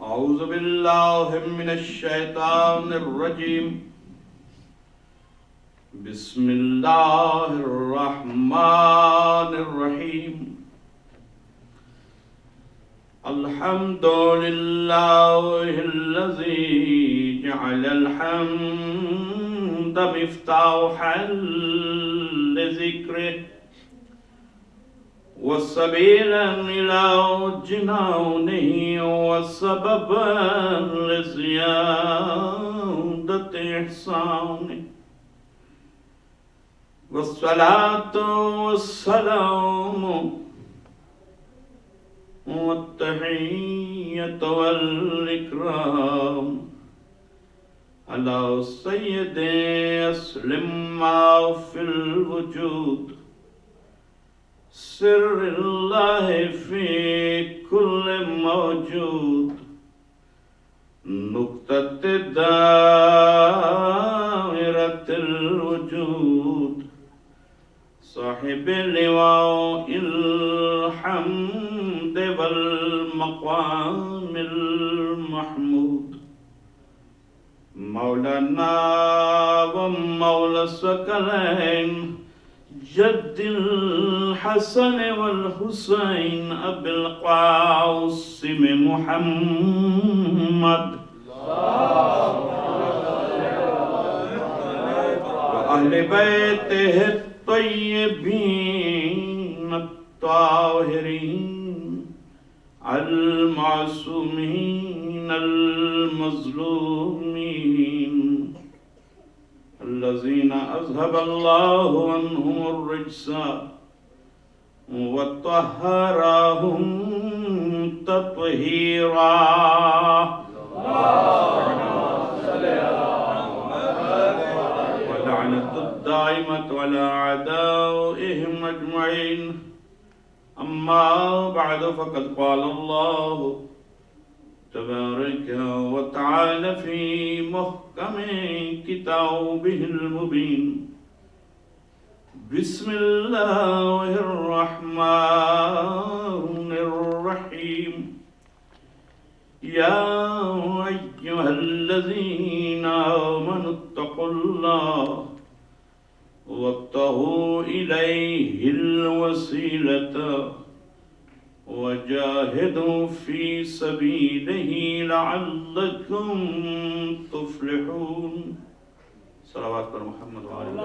أعوذ بالله من الشيطان الرجيم. بسم الله الرحمن الرحيم. الحمد لله الذي جعل الحمد مفتاحا لذكره وسبيلا إلى جنانه وسببا لزيادة إحسانه والصلاة والسلام والتحية والإكرام على سيد أسلم ما في الوجود سر الله في كل موجود نقطة دائرة الوجود صاحب لواء الحمد والمقام المحمود مولانا ومولى الثقلين جد الحسن والحسين أبي القاسم محمد وأهل بيته الطيبين الطاهرين المعصومين المظلومين الذين أذهب الله عنهم الرجس وطهرهم تطهيرا. ولعنة الدائمة على أعدائهم أجمعين. أما بعد فقد قال الله تبارك وتعالى في محكم كتابه المبين. بسم الله الرحمن الرحيم. يا أيها الذين آمنوا اتقوا الله وابتغوا إليه الوسيلة وجاهدوا في سبيله لعلكم تفلحون. صلوات پر محمد وعلى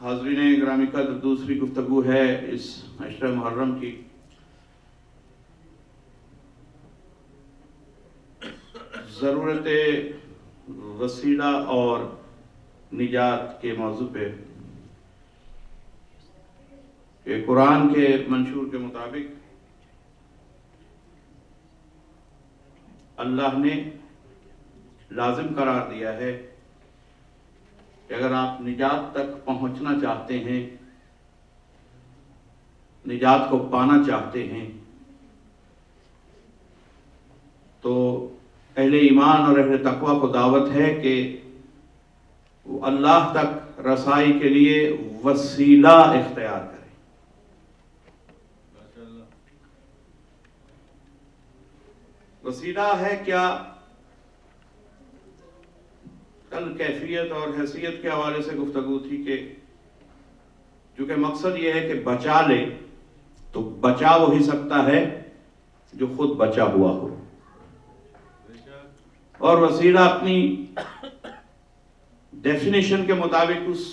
حاضرین گرامی قدر، دوسری گفتگو ہے اس عشر محرم کی. ضرورت وسیلہ اور نجات کے موضوع پہ کہ قرآن کے منشور کے مطابق اللہ نے لازم قرار دیا ہے کہ اگر آپ نجات تک پہنچنا چاہتے ہیں، نجات کو پانا چاہتے ہیں، تو اہل ایمان اور اہل تقوی کو دعوت ہے کہ وہ اللہ تک رسائی کے لیے وسیلہ اختیار کریں. وسیلہ ہے کیا؟ کل کیفیت اور حیثیت کے حوالے سے گفتگو تھی کہ چونکہ مقصد یہ ہے کہ بچا لے، تو بچا وہی سکتا ہے جو خود بچا ہوا ہو، اور وسیلہ اپنی ڈیفینیشن کے مطابق اس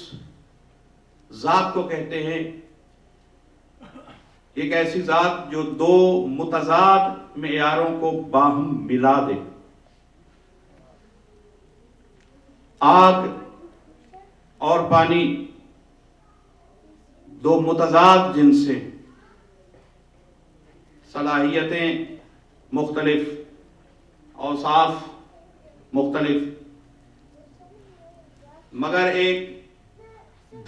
ذات کو کہتے ہیں، ایک ایسی ذات جو دو متضاد معیاروں کو باہم ملا دے. آگ اور پانی دو متضاد جنس سے، صلاحیتیں مختلف، اوصاف مختلف، مگر ایک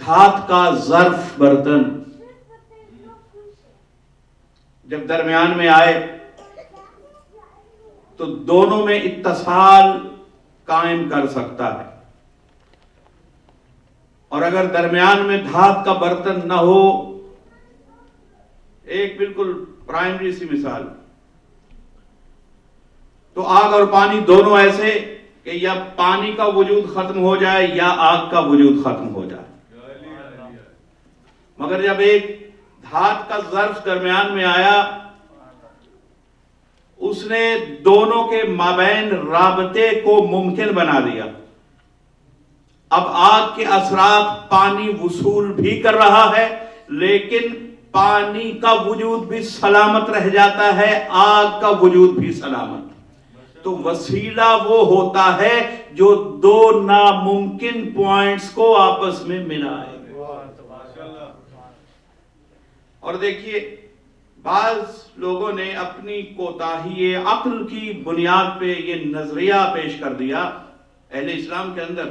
دھات کا ظرف برتن جب درمیان میں آئے تو دونوں میں اتصال قائم کر سکتا ہے. اور اگر درمیان میں دھات کا برتن نہ ہو ایک بالکل پرائمری سی مثال، تو آگ اور پانی دونوں ایسے کہ یا پانی کا وجود ختم ہو جائے یا آگ کا وجود ختم ہو جائے، مگر جب ایک دھات کا ظرف درمیان میں آیا، اس نے دونوں کے مابین رابطے کو ممکن بنا دیا۔ اب آگ کے اثرات پانی وصول بھی کر رہا ہے، لیکن پانی کا وجود بھی سلامت رہ جاتا ہے، آگ کا وجود بھی سلامت۔ تو وسیلہ وہ ہوتا ہے جو دو ناممکن پوائنٹس کو آپس میں ملائے۔ اور دیکھیے، بعض لوگوں نے اپنی کوتاہی عقل کی بنیاد پہ یہ نظریہ پیش کر دیا اہل اسلام کے اندر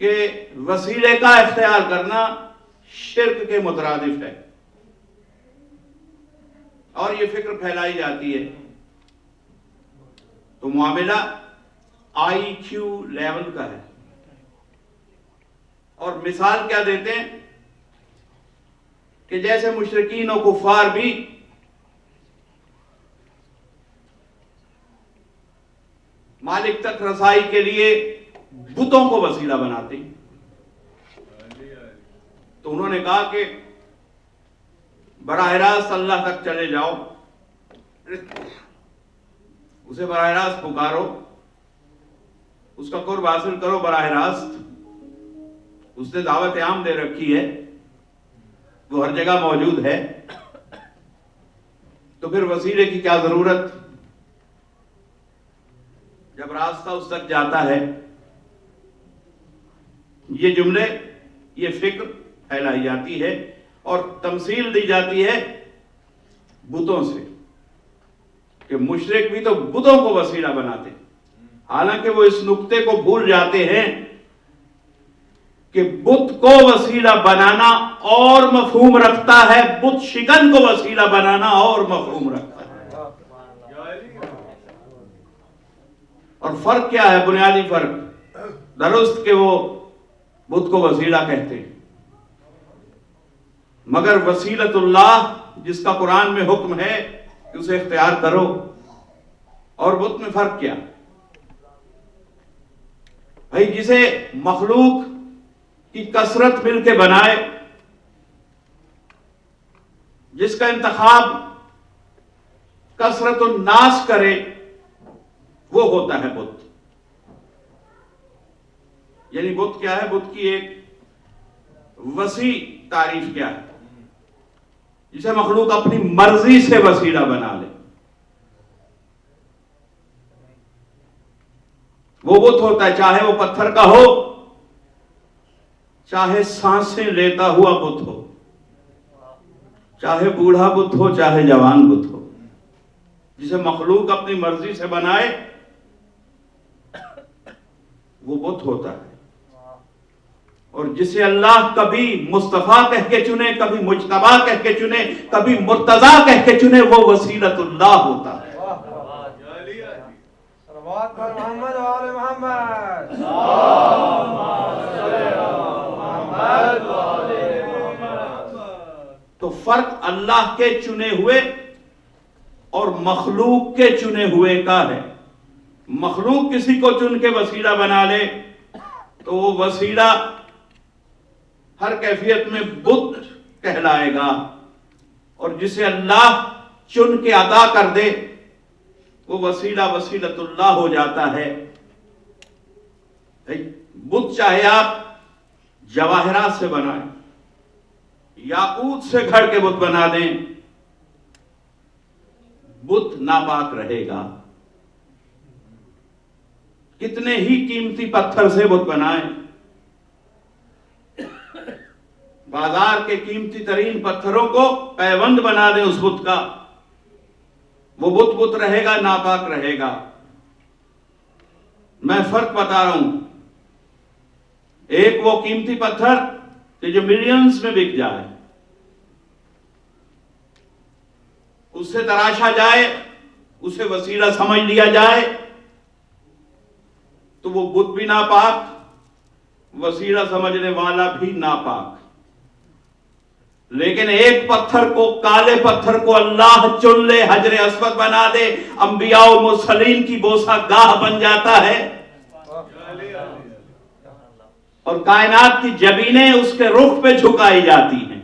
کہ وسیلے کا اختیار کرنا شرک کے مترادف ہے، اور یہ فکر پھیلائی جاتی ہے۔ تو معاملہ آئی کیو لیول کا ہے، اور مثال کیا دیتے ہیں کہ جیسے مشرکین و کفار بھی مالک تک رسائی کے لیے بتوں کو وسیلہ بناتے ہیں، تو انہوں نے کہا کہ براہ راست اللہ تک چلے جاؤ، اسے براہ راست پکارو، اس کا قرب حاصل کرو براہ راست، اس نے دعوت عام دے رکھی ہے، وہ ہر جگہ موجود ہے، تو پھر وسیلے کی کیا ضرورت؟ جب راستہ اس تک جاتا ہے۔ یہ جملے، یہ فکر پھیلائی جاتی ہے اور تمثیل دی جاتی ہے بتوں سے، کہ مشرک بھی تو بتوں کو وسیلہ بناتے، حالانکہ وہ اس نقطے کو بھول جاتے ہیں کہ بت کو وسیلہ بنانا اور مفہوم رکھتا ہے، بت شکن کو وسیلہ بنانا اور مفہوم رکھتا ہے۔ اور فرق کیا ہے؟ بنیادی فرق درست کہ وہ بت کو وسیلہ کہتے ہیں، مگر وسیلۃ اللہ جس کا قرآن میں حکم ہے کہ اسے اختیار کرو، اور بت میں فرق کیا؟ بھائی جسے مخلوق کی کثرت مل کے بنائے، جس کا انتخاب کثرت الناس کرے، وہ ہوتا ہے بت۔ یعنی بت کیا ہے؟ بت کی ایک وسیع تعریف کیا ہے؟ جسے مخلوق اپنی مرضی سے وسیلہ بنا لے، وہ بت ہوتا ہے، چاہے وہ پتھر کا ہو، چاہے سانسیں لیتا ہوا بت ہو، چاہے بوڑھا بت ہو، چاہے جوان بت ہو، جسے مخلوق اپنی مرضی سے بنائے وہ بت ہوتا ہے۔ اور جسے اللہ کبھی مصطفیٰ کہہ کے چنے، کبھی مجتبیٰ کہہ کے چنے، کبھی مرتضیٰ کہہ کے چنے، وہ وسیلۃ اللہ ہوتا ہے۔ صلوات پر محمد و آل محمد۔ تو فرق اللہ کے چنے ہوئے اور مخلوق کے چنے ہوئے کا ہے۔ مخلوق کسی کو چن کے وسیلہ بنا لے تو وہ وسیلہ ہر کیفیت میں بت کہلائے گا، اور جسے اللہ چن کے عطا کر دے وہ وسیلہ وسیلۃ اللہ ہو جاتا ہے۔ بت چاہے آپ جواہرات سے بنائیں، یاقوت سے گھڑ کے بت بنا دیں، بت ناپاک رہے گا۔ کتنے ہی قیمتی پتھر سے بت بنائیں، بازار کے قیمتی ترین پتھروں کو پیوند بنا دیں اس بت کا، وہ بت بت رہے گا، ناپاک رہے گا۔ میں فرق بتا رہا ہوں، ایک وہ قیمتی پتھر کہ جو ملینز میں بک جائے، اس سے تراشا جائے، اسے وسیلہ سمجھ لیا جائے تو وہ بت بھی ناپاک، وسیلہ سمجھنے والا بھی ناپاک۔ لیکن ایک پتھر کو، کالے پتھر کو اللہ چن لے، حجر اسود بنا دے، انبیاء و مرسلین کی بوسہ گاہ بن جاتا ہے، اور کائنات کی جبینیں اس کے رخ پہ جھکائی جاتی ہیں۔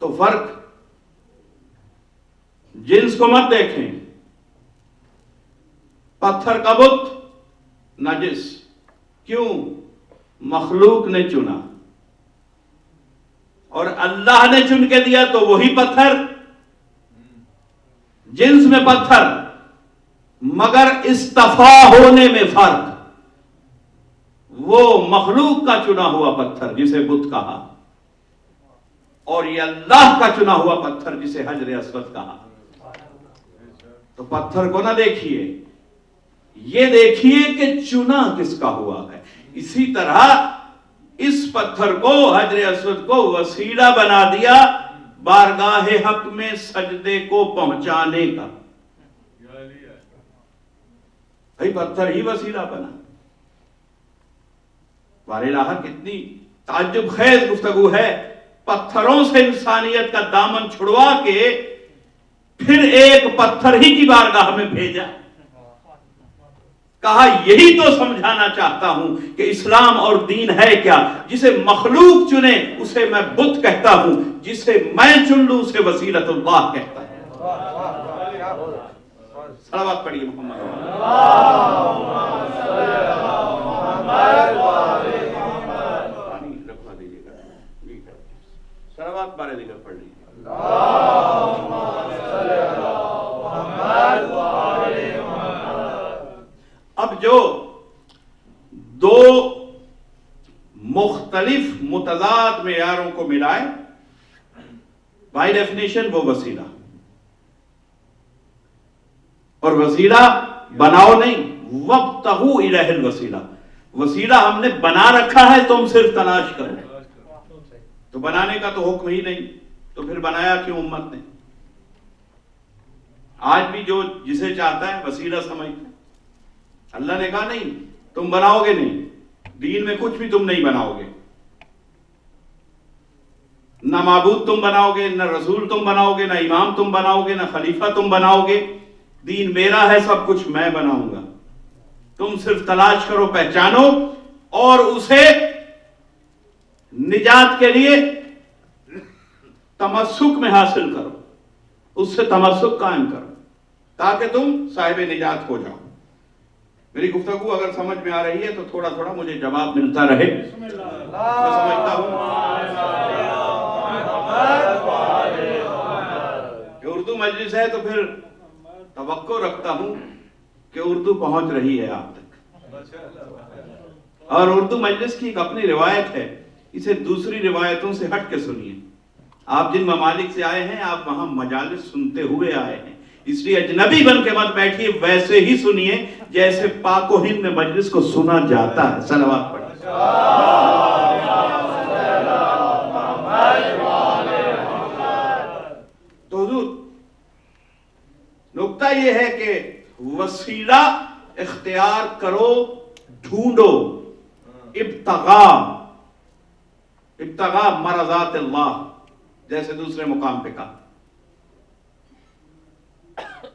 تو فرق، جنس کو مت دیکھیں، پتھر کا بت نجس، کیوں؟ مخلوق نے چنا، اور اللہ نے چن کے دیا تو وہی پتھر، جنس میں پتھر، مگر استفا ہونے میں فرق۔ وہ مخلوق کا چنا ہوا پتھر جسے بت کہا، اور یہ اللہ کا چنا ہوا پتھر جسے حجر اسود کہا۔ تو پتھر کو نہ دیکھیے، یہ دیکھیے کہ چنا کس کا ہوا ہے۔ اسی طرح اس پتھر کو، حجر اسود کو وسیلہ بنا دیا بارگاہ حق میں سجدے کو پہنچانے کا۔ بھائی پتھر ہی وسیلہ بنا۔ بارے الہ کتنی تعجب خیز گفتگو ہے، پتھروں سے انسانیت کا دامن چھڑوا کے پھر ایک پتھر ہی کی بارگاہ میں بھیجا۔ کہا یہی تو سمجھانا چاہتا ہوں کہ اسلام اور دین ہے کیا۔ جسے مخلوق چنے اسے میں بت کہتا ہوں، جسے میں چن لوں اسے وسیلۃ اللہ کہتا ہوں۔ صلوات پڑھیے محمد۔ صلوات بارے دیگر پڑھ لیجیے۔ اب جو دو مختلف متضاد معیاروں کو ملائے، بائی ڈیفینیشن وہ وسیلہ، اور وسیلہ بناؤ نہیں، وابتغوا الیہ الوسیلہ، وسیلہ ہم نے بنا رکھا ہے، تم صرف تلاش کرو۔ تو بنانے کا تو حکم ہی نہیں، تو پھر بنایا کیوں امت نے؟ آج بھی جو جسے چاہتا ہے وسیلہ سمجھتا ہے۔ اللہ نے کہا نہیں، تم بناؤ گے نہیں، دین میں کچھ بھی تم نہیں بناؤ گے، نہ معبود تم بناؤ گے، نہ رسول تم بناؤ گے، نہ امام تم بناؤ گے، نہ خلیفہ تم بناؤ گے، دین میرا ہے، سب کچھ میں بناؤں گا، تم صرف تلاش کرو، پہچانو، اور اسے نجات کے لیے تمسک میں حاصل کرو، اس سے تمسک قائم کرو تاکہ تم صاحب نجات ہو جاؤ۔ میری گفتگو اگر سمجھ میں آ رہی ہے تو تھوڑا تھوڑا مجھے جواب ملتا رہے۔ میں سمجھتا ہوں کہ اردو مجلس ہے تو پھر توقع رکھتا ہوں کہ اردو پہنچ رہی ہے آپ تک، اور اردو مجلس کی ایک اپنی روایت ہے، اسے دوسری روایتوں سے ہٹ کے سنیے۔ آپ جن ممالک سے آئے ہیں، آپ وہاں مجالس سنتے ہوئے آئے ہیں، اس لیے اجنبی بن کے مت بیٹھیے، ویسے ہی سنیے جیسے پاک و ہند میں مجلس کو سنا جاتا ہے۔ صلوات پڑھیں۔ تو حضور نکتہ یہ ہے کہ وسیلہ اختیار کرو، ڈھونڈو، ابتغاء مرضات اللہ، جیسے دوسرے مقام پہ کہا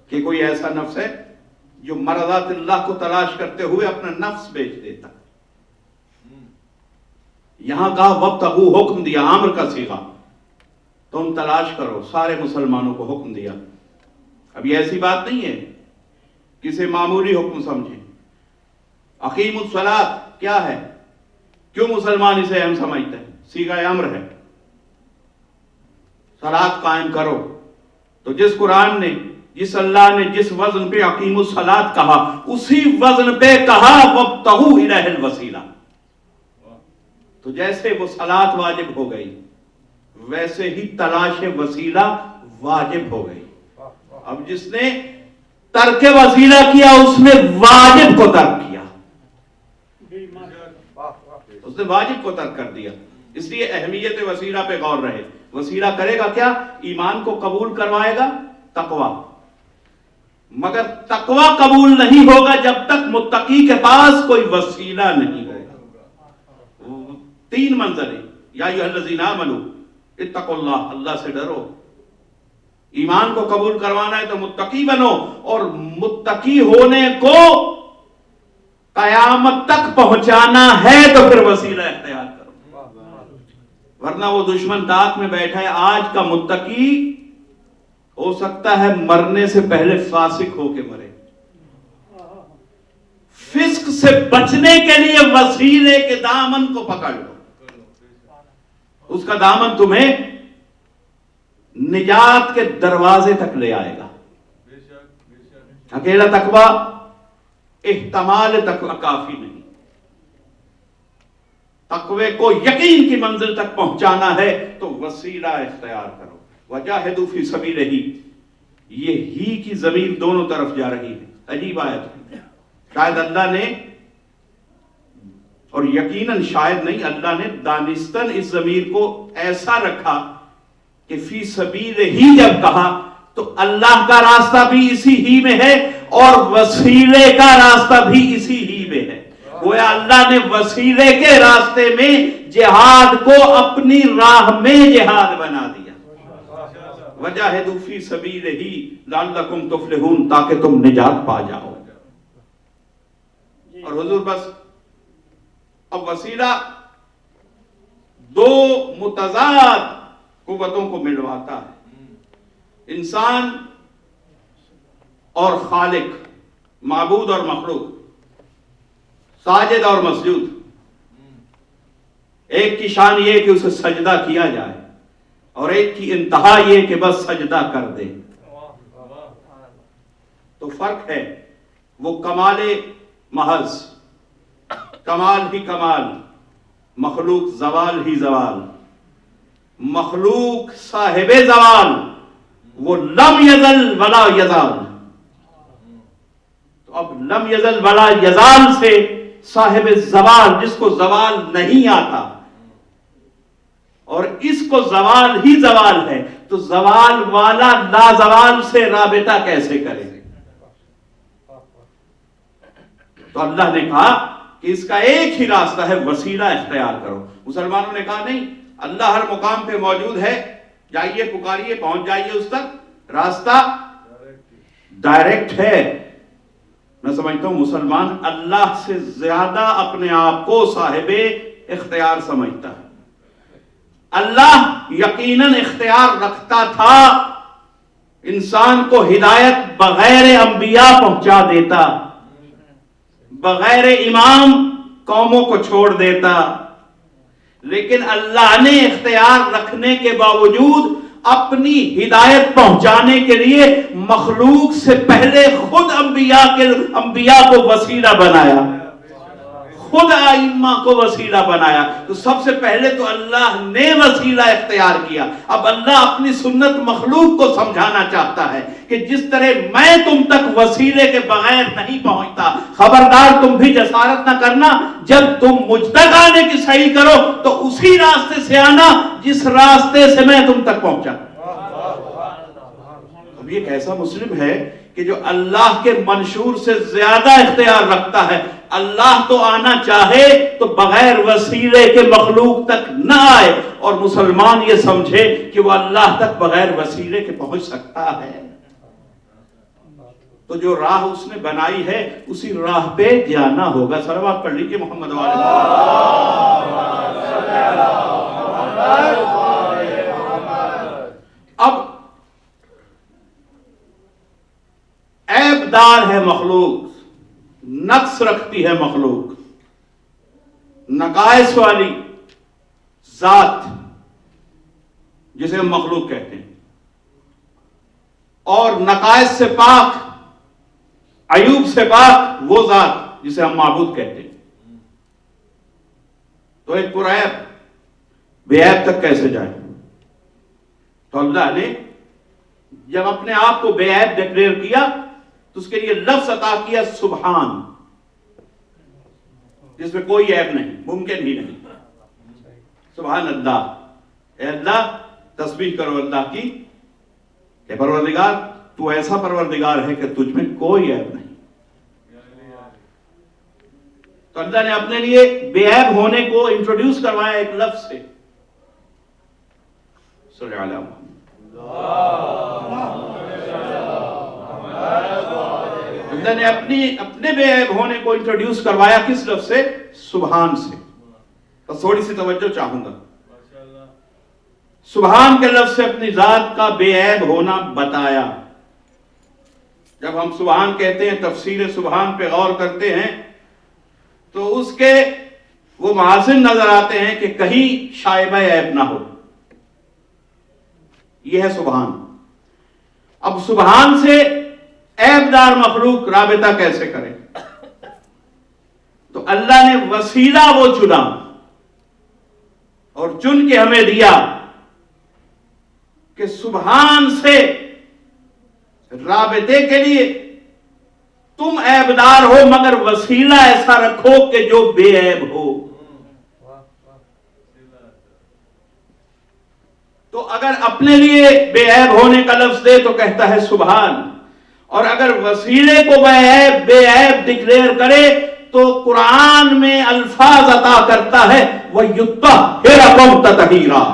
کہ کوئی ایسا نفس ہے جو مرضات اللہ کو تلاش کرتے ہوئے اپنا نفس بیچ دیتا۔ یہاں کہا وابتغوا، حکم دیا، امر کا صیغہ، تم تلاش کرو، سارے مسلمانوں کو حکم دیا۔ اب یہ ایسی بات نہیں ہے کسی معمولی حکم سمجھیں۔ اقیموا الصلاۃ کیا ہے؟ کیوں مسلمان اسے اہم سمجھتے ہیں؟ صیغہ امر ہے، صلاۃ قائم کرو۔ تو جس قرآن نے، جس اللہ نے جس وزن پہ اقیموا الصلاۃ کہا، اسی وزن پہ کہا وابتغوا الیہ الوسیلہ۔ تو جیسے وہ صلاۃ واجب ہو گئی، ویسے ہی تلاش وسیلہ واجب ہو گئی۔ اب جس نے ترک وسیلہ کیا، اس نے واجب کو ترک کیا، اس نے واجب کو ترک کر دیا۔ اس لیے اہمیت وسیلہ پہ غور رہے۔ وسیلہ کرے گا کیا؟ ایمان کو قبول کروائے گا، تقویٰ، مگر تقویٰ قبول نہیں ہوگا جب تک متقی کے پاس کوئی وسیلہ نہیں ہوگا۔ تین منظریں، یا ایھا الذین آمنوا اتقوا اللہ، اللہ سے ڈرو. ایمان کو قبول کروانا ہے تو متقی بنو، اور متقی ہونے کو قیامت تک پہنچانا ہے تو پھر وسیلہ اختیار کرو. ورنہ وہ دشمن طاق میں بیٹھا ہے. آج کا متقی ہو سکتا ہے مرنے سے پہلے فاسق ہو کے مرے. فسق سے بچنے کے لیے وسیلے کے دامن کو پکڑ لو، اس کا دامن تمہیں نجات کے دروازے تک لے آئے گا. اکیلا تقوی احتمال تقوی کافی نہیں. تقوی کو یقین کی منزل تک پہنچانا ہے تو وسیلہ اختیار کرو. وجاہدوا فی سبیلہ، یہ ہی کی ضمیر دونوں طرف جا رہی ہے. عجیب آیت. شاید اللہ نے، اور یقیناً شاید نہیں، اللہ نے دانستاً اس ضمیر کو ایسا رکھا کہ فی سبیل ہی جب کہا تو اللہ کا راستہ بھی اسی ہی میں ہے اور وسیلے کا راستہ بھی اسی ہی میں ہے. گویا اللہ نے وسیلے کے راستے میں جہاد کو اپنی راہ میں جہاد بنا دیا. وجاہدوا فی سبیلہ لعلکم تفلحون، تاکہ تم نجات پا جاؤ. اور حضور بس اب وسیلہ دو متضاد قوتوں کو ملواتا ہے، انسان اور خالق، معبود اور مخلوق، ساجد اور مسجود. ایک کی شان یہ کہ اسے سجدہ کیا جائے اور ایک کی انتہا یہ کہ بس سجدہ کر دے. تو فرق ہے، وہ کمال محض، کمال ہی کمال، مخلوق زوال ہی زوال. مخلوق صاحب زوال، وہ لم یزل ولا یزال. تو اب لم یزل ولا یزال سے صاحب زوال، جس کو زوال نہیں آتا اور اس کو زوال ہی زوال ہے، تو زوال والا لا زوال سے رابطہ کیسے کرے؟ تو اللہ نے کہا کہ اس کا ایک ہی راستہ ہے، وسیلہ اختیار کرو. مسلمانوں نے کہا نہیں، اللہ ہر مقام پہ موجود ہے، جائیے پکاریے پہنچ جائیے اس تک. راستہ ڈائریکٹ ہے. میں سمجھتا ہوں مسلمان اللہ سے زیادہ اپنے آپ کو صاحب اختیار سمجھتا ہے. اللہ یقیناً اختیار رکھتا تھا، انسان کو ہدایت بغیر انبیاء پہنچا دیتا، بغیر امام قوموں کو چھوڑ دیتا. لیکن اللہ نے اختیار رکھنے کے باوجود اپنی ہدایت پہنچانے کے لیے مخلوق سے پہلے خود انبیاء کو وسیلہ بنایا، خود ائمہ کو وسیلہ بنایا. تو سب سے پہلے تو اللہ نے وسیلہ اختیار کیا. اب اللہ اپنی سنت مخلوق کو سمجھانا چاہتا ہے کہ جس طرح میں تم تک وسیلے کے بغیر نہیں پہنچتا، خبردار تم بھی جسارت نہ کرنا. جب تم مجھ تک آنے کی صحیح کرو تو اسی راستے سے آنا جس راستے سے میں تم تک پہنچا. اب یہ ایسا مسلم ہے کہ جو اللہ کے منشور سے زیادہ اختیار رکھتا ہے. اللہ تو آنا چاہے تو بغیر وسیلے کے مخلوق تک نہ آئے، اور مسلمان یہ سمجھے کہ وہ اللہ تک بغیر وسیلے کے پہنچ سکتا ہے. تو جو راہ اس نے بنائی ہے اسی راہ پہ جانا ہوگا. صلوات پڑھ لیجیے محمد والے. اب عیب دار ہے مخلوق، نقص رکھتی ہے مخلوق، نقائص والی ذات جسے ہم مخلوق کہتے ہیں، اور نقائص سے پاک، عیوب سے پاک وہ ذات جسے ہم معبود کہتے ہیں. تو ایک پرعیب بے عیب تک کیسے جائے؟ تو اللہ نے جب اپنے آپ کو بے عیب ڈکلیئر کیا تو اس کے لیے لفظ عطا کیا سبحان، جس میں کوئی عیب نہیں، ممکن ہی نہیں. سبحان اللہ، اے اللہ تسبیح کرو اللہ کی، اے پروردگار تو ایسا پروردگار ہے کہ تجھ میں کوئی عیب نہیں. تو اللہ نے اپنے لیے بے عیب ہونے کو انٹروڈیوس کروایا ایک لفظ سے، صلی علی محمد۔ اللہ نے اپنے بے عیب ہونے کو انٹروڈیوس کروایا کس لفظ سے؟ سبحان سے۔ تو تھوڑی سی توجہ چاہوں گا، سبحان کے لفظ سے اپنی ذات کا بے عیب ہونا بتایا۔ جب ہم سبحان کہتے ہیں، تفسیر سبحان پہ غور کرتے ہیں تو اس کے وہ محاسن نظر آتے ہیں کہ کہیں شائبہ عیب نہ ہو، یہ ہے سبحان۔ اب سبحان سے عیب دار مخلوق رابطہ کیسے کرے؟ تو اللہ نے وسیلہ وہ چنا اور چن کے ہمیں دیا کہ سبحان سے رابطے کے لیے تم عیب دار ہو، مگر وسیلہ ایسا رکھو کہ جو بے عیب ہو۔ تو اگر اپنے لیے بے عیب ہونے کا لفظ دے تو کہتا ہے سبحان، اور اگر وسیلے کو بے عیب ڈکلیئر کرے تو قرآن میں الفاظ عطا کرتا ہے وَيُطَّهِّرَكُمْ تَطْهِيرًا۔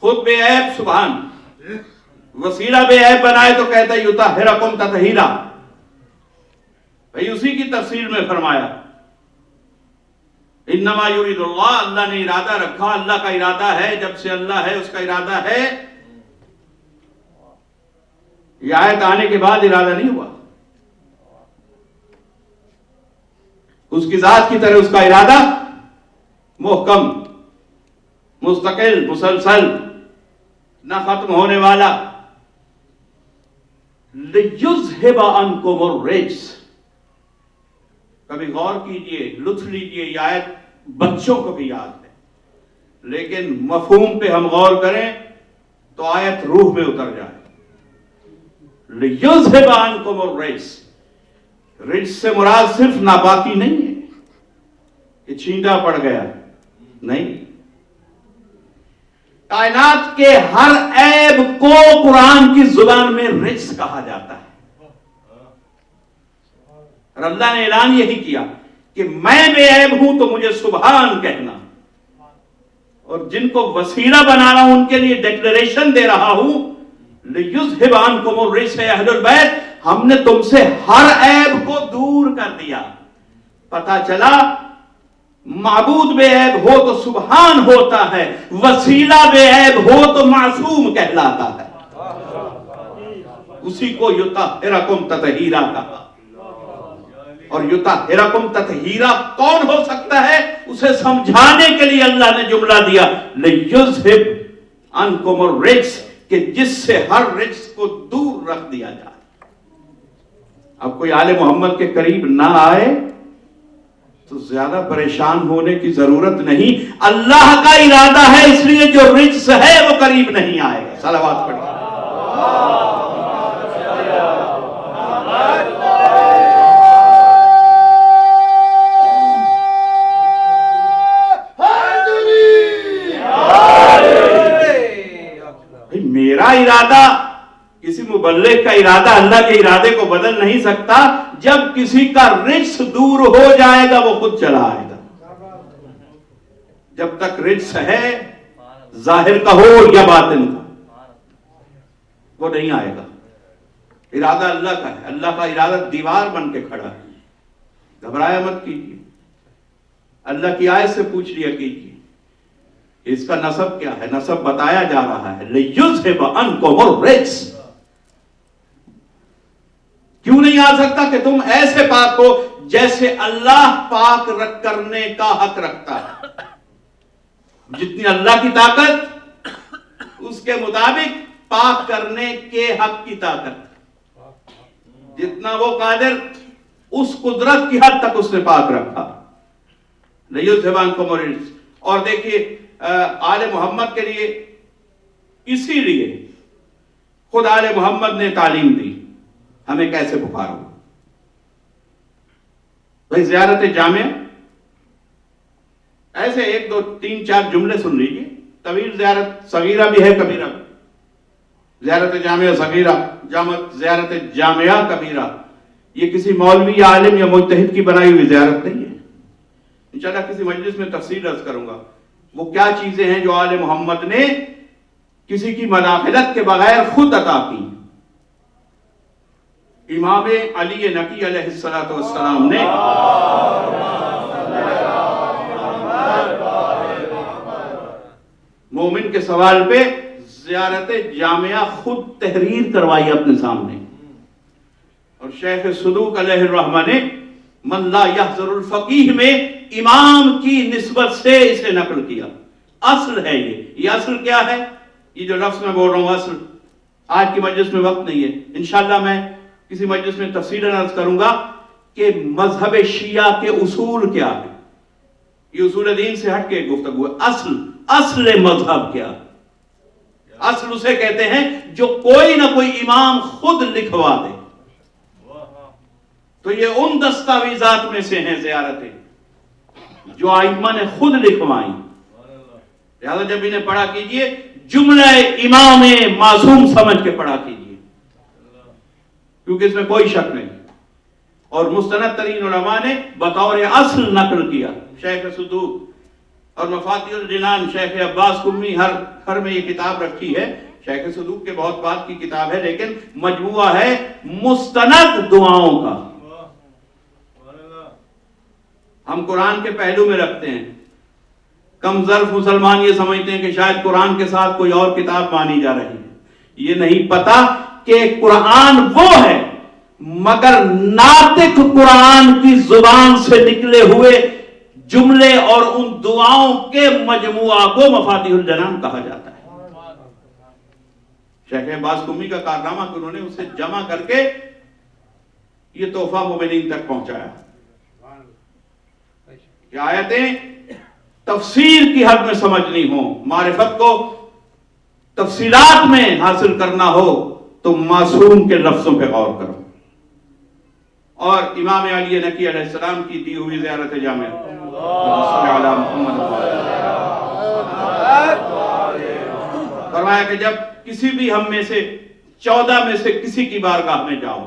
خود بے عیب سبحان، وسیلہ بے عیب بنائے تو کہتا ہے یطہرکم تطہیرا۔ بھئی اسی کی تفسیر میں فرمایا انما یرید اللہ، اللہ نے ارادہ رکھا، اللہ کا ارادہ ہے، جب سے اللہ ہے اس کا ارادہ ہے۔ یہ آیت آنے کے بعد ارادہ نہیں ہوا، اس کی ذات کی طرح اس کا ارادہ محکم، مستقل، مسلسل، نہ ختم ہونے والا۔ لِيُذْهِبَ عَنْكُمُ الرِّجْسَ، کبھی غور کیجئے، لطف لیجئے، یہ آیت بچوں کو بھی یاد ہے، لیکن مفہوم پہ ہم غور کریں تو آیت روح میں اتر جائے۔ لِيُذْهِبَ عَنْكُمُ الرِّجْسَ، رجس سے مراد صرف ناپاکی نہیں ہے کہ چھینٹا پڑ گیا، نہیں، کائنات کے ہر عیب کو قرآن کی زبان میں رجس کہا جاتا ہے۔ اور اللہ نے اعلان یہی کیا کہ میں بے عیب ہوں تو مجھے سبحان کہنا، اور جن کو وسیلہ بنا رہا ہوں ان کے لیے ڈیکلریشن دے رہا ہوں لِيُذْهِبَ عَنْكُمُ الرِّجْسَ اے اہل البیت، ہم نے تم سے ہر عیب کو دور کر دیا۔ پتہ چلا معبود بے عیب ہو تو سبحان ہوتا ہے، وسیلہ بے عیب ہو تو معصوم کہلاتا ہے۔ اسی کو یطہرکم تطہیرا کہا۔ اور یطہرکم تطہیرا کون ہو سکتا ہے؟ اسے سمجھانے کے لیے اللہ نے جملہ دیا لِيُذْهِبْ عَنْكُمُ الرِّجْسَ، کہ جس سے ہر رجس کو دور رکھ دیا جائے۔ اب کوئی آل محمد کے قریب نہ آئے تو زیادہ پریشان ہونے کی ضرورت نہیں، اللہ کا ارادہ ہے، اس لیے جو رجس ہے وہ قریب نہیں آئے گا۔ صلوات پڑھیں۔ میرا ارادہ کسی مبلغ کا ارادہ اللہ کے ارادے کو بدل نہیں سکتا۔ جب کسی کا رجس دور ہو جائے گا وہ خود چلا آئے گا۔ جب تک رجس ہے، ظاہر کا ہو یا باطن کا، وہ نہیں آئے گا۔ ارادہ اللہ کا ہے، اللہ کا ارادہ دیوار بن کے کھڑا ہے۔ گھبرایا مت کیجیے، اللہ کی آیت سے پوچھ لیا کیجیے اس کا نسب کیا ہے، نسب بتایا جا رہا ہے لِيُذْهِبَ عَنْكُمُ الرِّجْسَ۔ کیوں نہیں آ سکتا کہ تم ایسے پاک ہو جیسے اللہ پاک کرنے کا حق رکھتا ہے۔ جتنی اللہ کی طاقت اس کے مطابق پاک کرنے کے حق کی طاقت، جتنا وہ قادر اس قدرت کی حد تک اس نے پاک رکھا۔ لِيُذْهِبَ عَنْكُمُ الرِّجْسَ۔ اور دیکھیے آل محمد کے لیے، اسی لیے خود آل محمد نے تعلیم دی ہمیں کیسے پکارو۔ بھائی زیارت جامعہ، ایسے 1 2 3 4 جملے سن لیجیے، طویل زیارت صغیرہ بھی ہے، کبیرہ بھی۔ زیارت جامعہ صغیرہ، زیارت جامعہ کبیرہ، یہ کسی مولوی یا عالم یا مجتہد کی بنائی ہوئی زیارت نہیں ہے. انشاءاللہ کسی مجلس میں تفصیل عرض کروں گا وہ کیا چیزیں ہیں جو آل محمد نے کسی کی مداخلت کے بغیر خود عطا کی. امام علی نقی علیہ السلام نے مومن کے سوال پہ زیارت جامعہ خود تحریر کروائی اپنے سامنے. اور شیخ صدوق علیہ الرحمہ نے من لا یحضر الفقیہ میں امام کی نسبت سے اسے نقل کیا. اصل ہے یہ اصل کیا ہے؟ یہ جو لفظ میں بول رہا ہوں اصل، آج کی مجلس میں وقت نہیں ہے. انشاءاللہ میں کسی مجلس میں تفصیلاً عرض کروں گا کہ مذہب شیعہ کے اصول کیا ہے. یہ اصول دین سے ہٹ کے گفتگو ہے. اصل مذہب کیا ہے؟ اصل اسے کہتے ہیں جو کوئی نہ کوئی امام خود لکھوا دے. تو یہ ان دستاویزات میں سے ہیں زیارتیں جو ائمہ نے خود لکھوائیں. لہذا جب انہیں پڑھا کیجئے جملہ امام معصوم سمجھ کے پڑھا کیجئے، کیونکہ اس میں کوئی شک نہیں. اور مستند ترین علماء نے بطور اصل نقل کیا. شیخ صدوق اور مفاتیح الجنان شیخ عباس قمی ہر میں یہ کتاب رکھی ہے. شیخ صدوق کے بہت بعد کی کتاب ہے لیکن مجموعہ ہے مستند دعاؤں کا. ہم قرآن کے پہلو میں رکھتے ہیں. کم ظرف مسلمان یہ سمجھتے ہیں کہ شاید قرآن کے ساتھ کوئی اور کتاب مانی جا رہی ہے. یہ نہیں پتا کہ قرآن وہ ہے مگر ناطق قرآن کی زبان سے نکلے ہوئے جملے اور ان دعاؤں کے مجموعہ کو مفاتیح الجنان کہا جاتا ہے. شیخ عباس قمی کا کارنامہ کہ انہوں نے اسے جمع کر کے یہ تحفہ مومنین تک پہنچایا کہ آیتیں تفسیر کی حد میں سمجھنی ہو، معرفت کو تفصیلات میں حاصل کرنا ہو تو معصوم کے لفظوں پہ غور کرو. اور امام علی نقی علیہ السلام کی دی ہوئی زیارت جامعہ فرمایا کہ جب کسی بھی ہم میں سے 14 میں سے کسی کی بارگاہ میں جاؤ،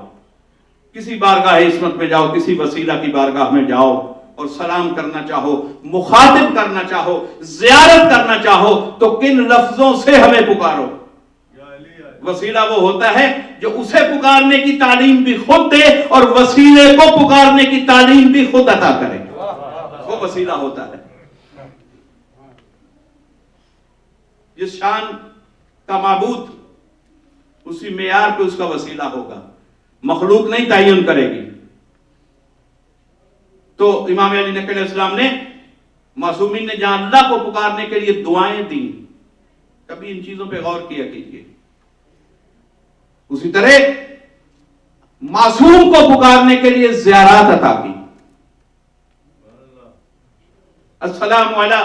کسی بارگاہ عصمت میں جاؤ، کسی وسیلہ کی بارگاہ میں جاؤ اور سلام کرنا چاہو، مخاطب کرنا چاہو، زیارت کرنا چاہو تو کن لفظوں سے ہمیں پکارو. وسیلہ وہ ہوتا ہے جو اسے پکارنے کی تعلیم بھی خود دے اور وسیلے کو پکارنے کی تعلیم بھی خود عطا کرے. وہ وسیلہ ہوتا ہے. جس شان کا معبود اسی معیار پہ اس کا وسیلہ ہوگا. مخلوق نہیں تعین کرے گی. تو امام علی نقی علیہ السلام نے معصومین نے جہاں اللہ کو پکارنے کے لیے دعائیں دیں، کبھی ان چیزوں پہ غور کیا کیجیے. اسی طرح معصوم کو پکارنے کے لیے زیارات عطا کی. السلام علیہ،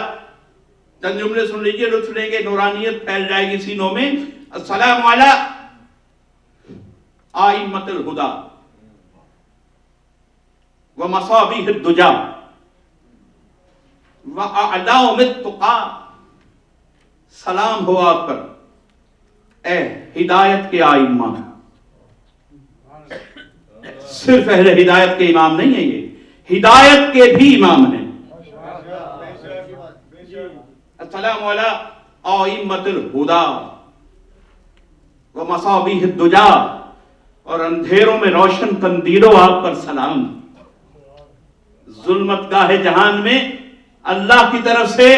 چند جملے سن لیجئے، لطف لیں گے، نورانیت پھیل جائے گی سینوں میں. السلام علیہ آئمۃ الہدی ومصابیح الدجی واعلام التقی. سلام ہو آپ پر اے ہدایت کے آئمہ. صرف اہل ہدایت کے امام نہیں ہیں، یہ ہدایت کے بھی امام ہیں. السلام علی ائمۃ الہدی ومصابیح الدجی، اور اندھیروں میں روشن قندیلوں آپ پر سلام. ظلمت گاہ جہان میں اللہ کی طرف سے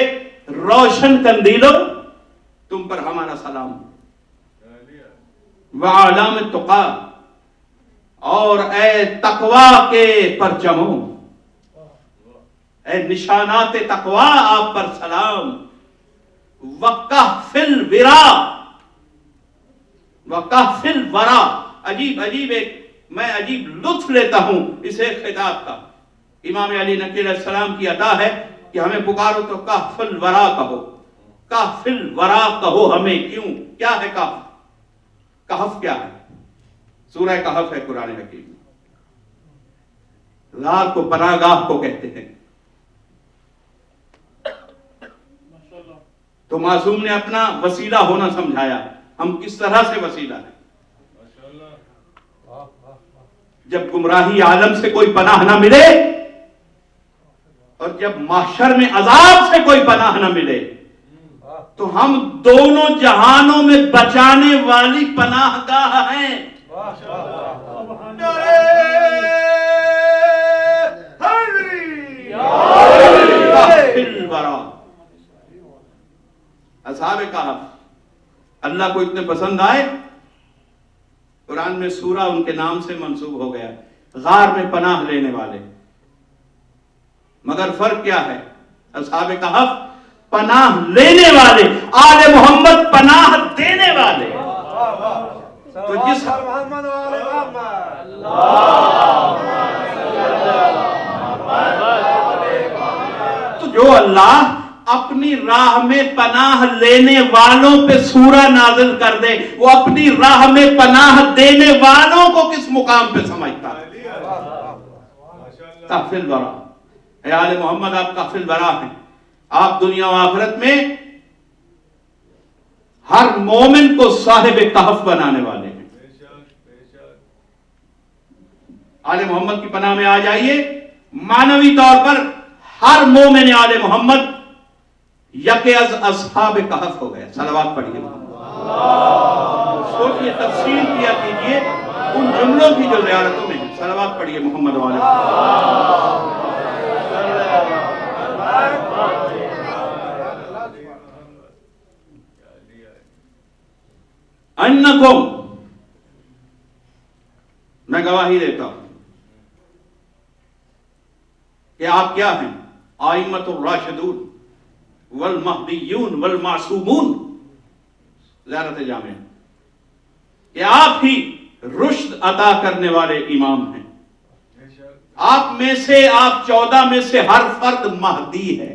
روشن قندیلوں تم پر ہمارا سلام. وعلام التقی، اور اے تقوی کے پرچموں، اے نشانات تقوی آپ پر سلام. وکہف الورا، وکہف الورا. عجیب ایک میں عجیب لطف لیتا ہوں اس ایک خطاب کا. امام علی نقی علیہ السلام کی عطا ہے کہ ہمیں پکارو تو کہف الورا کہو. کہف الورا کہو ہمیں. کیوں؟ کیا ہے کہف؟ کہف کیا ہے؟ سورہ کہف ہے قرآن حکیم میں. رات کو پناہ گاہ کو کہتے ہیں. تو معصوم نے اپنا وسیلہ ہونا سمجھایا. ہم کس طرح سے وسیلہ ہیں؟ جب گمراہی عالم سے کوئی پناہ نہ ملے اور جب محشر میں عذاب سے کوئی پناہ نہ ملے تو ہم دونوں جہانوں میں بچانے والی پناہ گاہ ہیں. اصحاب کہف اللہ کو اتنے پسند آئے، قرآن میں سورہ ان کے نام سے منسوب ہو گیا، غار میں پناہ لینے والے. مگر فرق کیا ہے؟ اصحاب کہف پناہ لینے والے، آل محمد پناہ دینے والے. تو جس تو جو اللہ اپنی راہ میں پناہ لینے والوں پہ سورہ نازل کر دے، وہ اپنی راہ میں پناہ دینے والوں کو کس مقام پہ سمجھتا ہے؟ کہف الورا. اے آل محمد آپ کہف الورا ہیں. آپ دنیا و آخرت میں ہر مومن کو صاحب کہف بنانے والے ہیں. آل محمد کی پناہ میں آ جائیے، معنوی طور پر ہر مومن آل محمد یک از اصحاب کہف ہو گیا. صلوات پڑھیے. سوچئے، تفصیل کیا کیجئے ان جملوں کی جو زیارتوں میں ہیں. صلوات پڑھیے محمد والے. انکم، میں گواہی دیتا ہوں کہ آپ کیا ہیں؟ ائمۃ الراشدون والمہدیون والمعصومون. زیارت جامع کہ آپ ہی رشد عطا کرنے والے امام ہیں. آپ میں سے، آپ 14 میں سے ہر فرد مہدی ہے.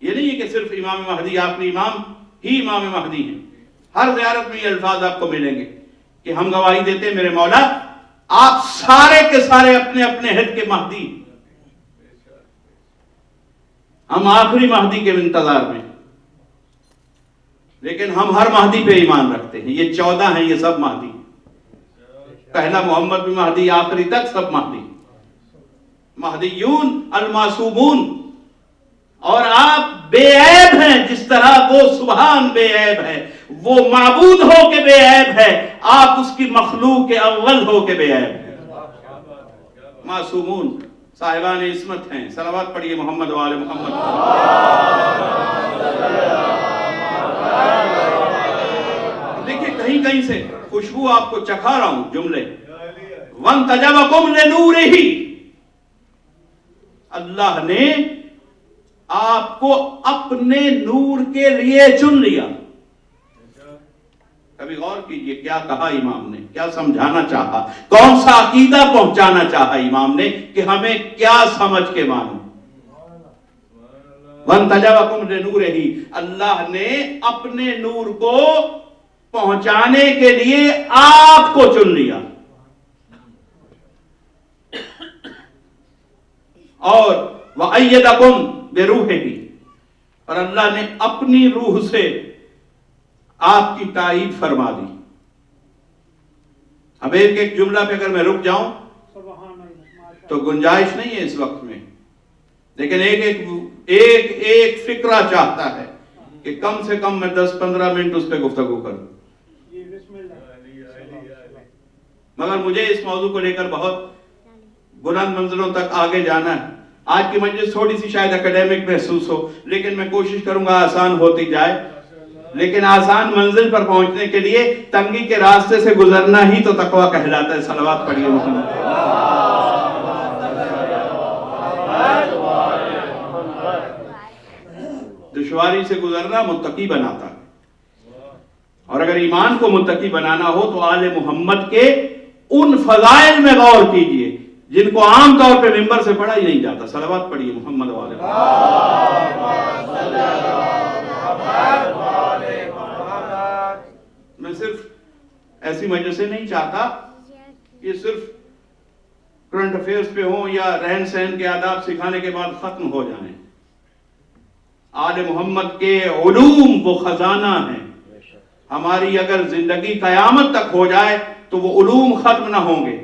یہ نہیں ہے کہ صرف امام مہدی، آپ کے امام ہی امام مہدی ہیں. ہر زیارت میں یہ الفاظ آپ کو ملیں گے کہ ہم گواہی دیتے ہیں میرے مولا آپ سارے کے سارے اپنے اپنے حد کے مہدی، ہم آخری مہدی کے انتظار میں، لیکن ہم ہر مہدی پہ ایمان رکھتے ہیں. یہ 14 ہیں، یہ سب مہدی. پہلا محمد بھی مہدی، آخری تک سب مہدی. مہدیون المعصومون. اور آپ بے عیب ہیں، جس طرح وہ سبحان بے عیب ہے، وہ معبود ہو کے بے عیب ہے، آپ اس کی مخلوق اول ہو کے بے عیب ہیں. معصومون، صاحبان عصمت ہیں. صلوات پڑھیے محمد وآل محمد. دیکھیے کہیں کہیں سے خوشبو آپ کو چکھا رہا ہوں جملے. وَانْتَجَبَكُمْ لِنُورِهِ، اللہ نے آپ کو اپنے نور کے لیے چن لیا. کبھی غور کیجئے کیا کہا امام نے، کیا سمجھانا چاہا، کون سا عقیدہ پہنچانا چاہا امام نے کہ ہمیں کیا سمجھ کے مانو. وَانْتَجَبَكُمْ لِنُورِهِ، اللہ نے اپنے نور کو پہنچانے کے لیے آپ کو چن لیا. اور وَأَيَّدَكُمْ بِرُوحِهِ، اور اللہ نے اپنی روح سے آپ کی تائید فرما دی. اب ایک ایک جملہ پہ اگر میں رک جاؤں تو گنجائش نہیں ہے اس وقت میں، لیکن ایک ایک فکرہ چاہتا ہے کہ کم سے کم میں 10-15 منٹ اس پہ گفتگو کروں. مگر مجھے اس موضوع کو لے کر بہت بلند منزلوں تک آگے جانا ہے. آج کی مجلس تھوڑی سی شاید اکیڈیمک محسوس ہو، لیکن میں کوشش کروں گا آسان ہوتی جائے. لیکن آسان منزل پر پہنچنے کے لیے تنگی کے راستے سے گزرنا ہی تو تقویٰ کہلاتا ہے. صلوات پڑھیے محمد. دشواری سے گزرنا متقی بناتا ہے. اور اگر ایمان کو متقی بنانا ہو تو آل محمد کے ان فضائل میں غور کیجئے جن کو عام طور پہ ممبر سے پڑھا ہی نہیں جاتا. صلوات پڑھیے محمد والے. میں صرف ایسی مجلسیں نہیں چاہتا یہ صرف کرنٹ افیئرز پہ ہوں یا رہن سہن کے آداب سکھانے کے بعد ختم ہو جائیں. آل محمد کے علوم وہ خزانہ ہیں. ہماری اگر زندگی قیامت تک ہو جائے تو وہ علوم ختم نہ ہوں گے.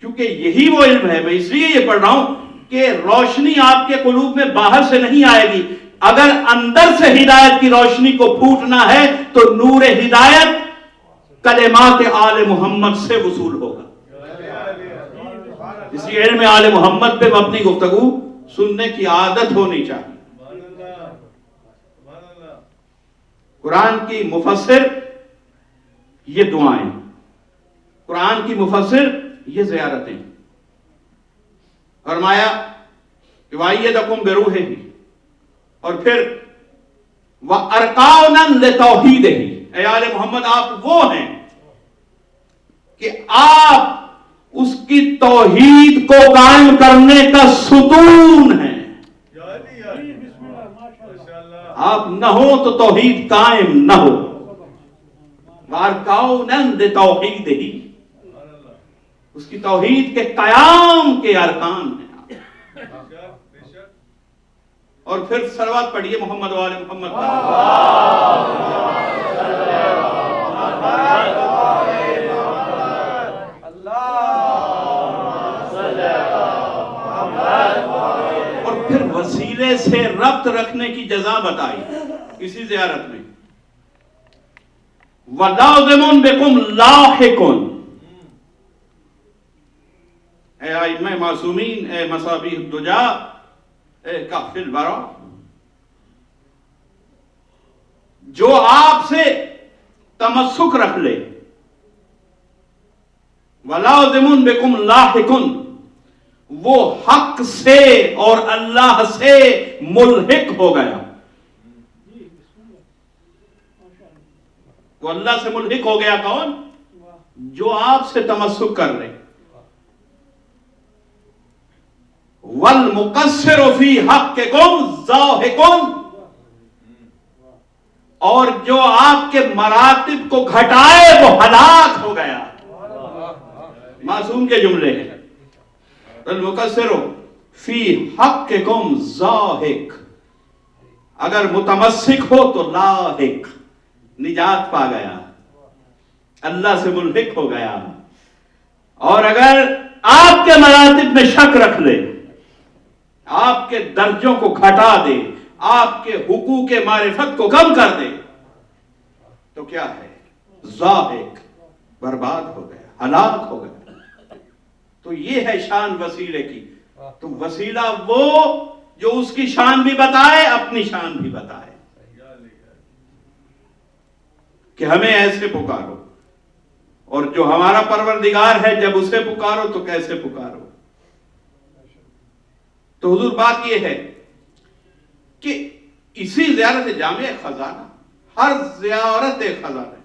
کیونکہ یہی وہ علم ہے. میں اس لیے یہ پڑھ رہا ہوں کہ روشنی آپ کے قلوب میں باہر سے نہیں آئے گی. اگر اندر سے ہدایت کی روشنی کو پھوٹنا ہے تو نور ہدایت کلمات آل محمد سے وصول ہوگا. اس لیے علم آل محمد پہ اپنی گفتگو سننے کی عادت ہونی چاہیے. قرآن کی مفسر یہ دعائیں، قرآن کی مفسر یہ زیارتیں. فرمایا کہ وَأَيَّدَكُمْ بِرُوحِهِ، اور پھر وَأَرْقَاؤْنًا لِتَوْحِيدِهِ. اے آل محمد آپ وہ ہیں کہ آپ اس کی توحید کو قائم کرنے کا ستون ہیں. آپ نہ ہو تو توحید قائم نہ ہو. وَأَرْقَاؤْنًا لِتَوْحِيدِهِ، اس کی توحید کے قیام کے ارکان ہیں. اور پھر صلوات پڑھیے محمد و آل محمد. اور پھر وسیلے سے ربط رکھنے کی جزا بتائی اسی زیارت میں. وَلَازِمٌ بِكُمْ لَاحِقٌ، اے ائمہ معصومین، اے مصابیح الدجا، اے کافی الورا، جو آپ سے تمسک رکھ لے. وَلَازِمٌ بِكُمْ لَاحِقٌ، وہ حق سے اور اللہ سے ملحق ہو گیا. وہ اللہ سے ملحق ہو گیا کون؟ جو آپ سے تمسک کر لے. وَالْمُقَصِّرُ فِي حَقِّكُمْ ضَاحِكٌ، اور جو آپ کے مراتب کو گھٹائے وہ ہلاک ہو گیا. معصوم کے جملے ہیں. وَالْمُقَصِّرُ فِي حَقِّكُمْ ضَاحِكٌ، اگر متمسک ہو تو لاحق، نجات پا گیا، اللہ سے ملحق ہو گیا. اور اگر آپ کے مراتب میں شک رکھ لے، آپ کے درجوں کو گھٹا دے، آپ کے حقوق معرفت کو کم کر دے، تو کیا ہے؟ ضاحک، برباد ہو گیا، ہلاک ہو گیا. تو یہ ہے شان وسیلے کی. تو وسیلہ وہ جو اس کی شان بھی بتائے، اپنی شان بھی بتائے کہ ہمیں ایسے پکارو. اور جو ہمارا پروردگار ہے جب اسے پکارو تو کیسے پکارو. تو حضور بات یہ ہے کہ اسی زیارت جامع خزانہ، ہر زیارت خزانہ.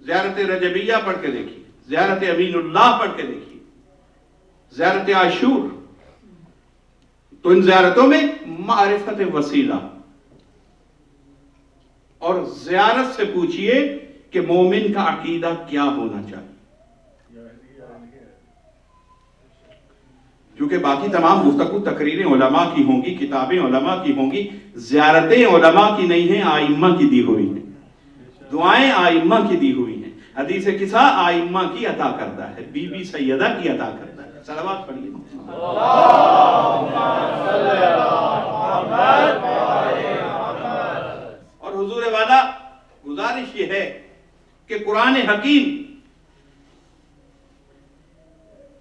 زیارت رجبیہ پڑھ کے دیکھیے، زیارت امین اللہ پڑھ کے دیکھیے، زیارت عاشور. تو ان زیارتوں میں معرفت وسیلہ. اور زیارت سے پوچھئے کہ مومن کا عقیدہ کیا ہونا چاہیے. کیونکہ باقی تمام گفتگو تقریریں علماء کی ہوں گی، کتابیں علماء کی ہوں گی، زیارتیں علماء کی نہیں ہیں، آئمہ کی دی ہوئی ہیں. دعائیں آئمہ کی دی ہوئی ہیں. حدیث قصہ آئمہ کی عطا کرتا ہے، بی بی سیدہ کی عطا کرتا ہے. صلوات پڑھیے. اور حضور والا گزارش یہ ہے کہ قرآن حکیم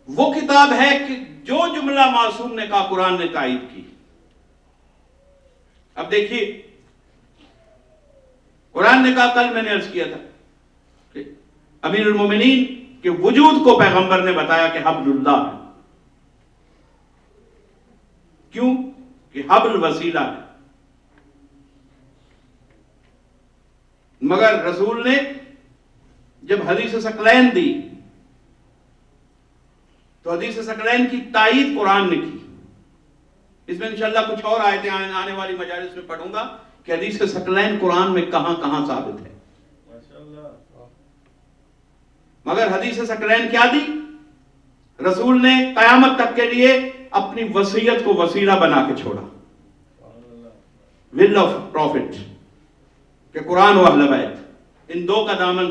وہ کتاب ہے کہ جو جملہ معصوم نے کہا قرآن نے تائید کی. اب دیکھیے قرآن نے کہا، کل میں نے عرض کیا تھا کہ امیر المومنین کے وجود کو پیغمبر نے بتایا کہ حبل اللہ ہے. کیوں؟ کہ حبل وسیلہ ہے. مگر رسول نے جب حدیث ثقلین دی تو حدیث ثقلین کی تائید قرآن نے کی. اس میں انشاءاللہ کچھ اور آیتیں آنے والی مجالس میں پڑھوں گا کہ حدیث ثقلین قرآن میں کہاں کہاں ثابت ہے. مگر حدیث ثقلین کیا دی؟ رسول نے قیامت تک کے لیے اپنی وصیت کو وسیلہ بنا کے چھوڑا. ول آف پروفٹ کہ قرآن و اہل بیت، ان دو کا دامن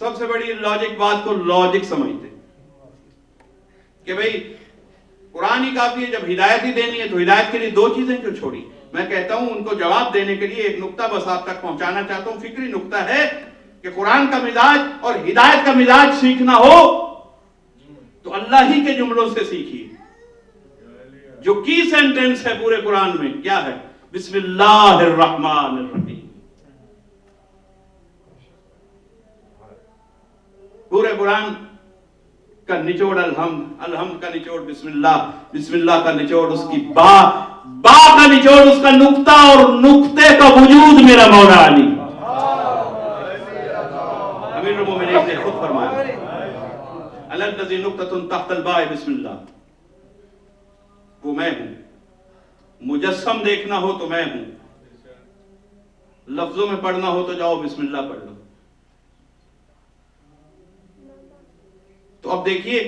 سب سے بڑی لاجک بات کو لاجک سمجھتے کہ بھئی قرآن ہی کافی ہے، جب ہدایت ہی دینی ہے تو ہدایت کے لیے دو چیزیں کیوں چھوڑی؟ میں کہتا ہوں ان کو جواب دینے کے لیے ایک نقطہ بس آپ تک پہنچانا چاہتا ہوں، فکری نقطہ ہے کہ قرآن کا مزاج اور ہدایت کا مزاج سیکھنا ہو تو اللہ ہی کے جملوں سے سیکھیے۔ جو کی سینٹنس ہے پورے قرآن میں کیا ہے؟ بسم اللہ الرحمن الرحیم۔ پورے قرآن کا نچوڑ الحمد، الحمد کا نچوڑ بسم اللہ، بسم اللہ کا نچوڑ اس کی با کا نچوڑ اس کا نقطہ، اور نقطے کا وجود میرا مولا علی۔ امیر المومنین نے خود فرمایا الذی نقطۃ تحت الباء بسم اللہ، وہ میں ہوں۔ مجسم دیکھنا ہو تو میں ہوں، لفظوں میں پڑھنا ہو تو جاؤ بسم اللہ پڑھ لو۔ تو اب دیکھیے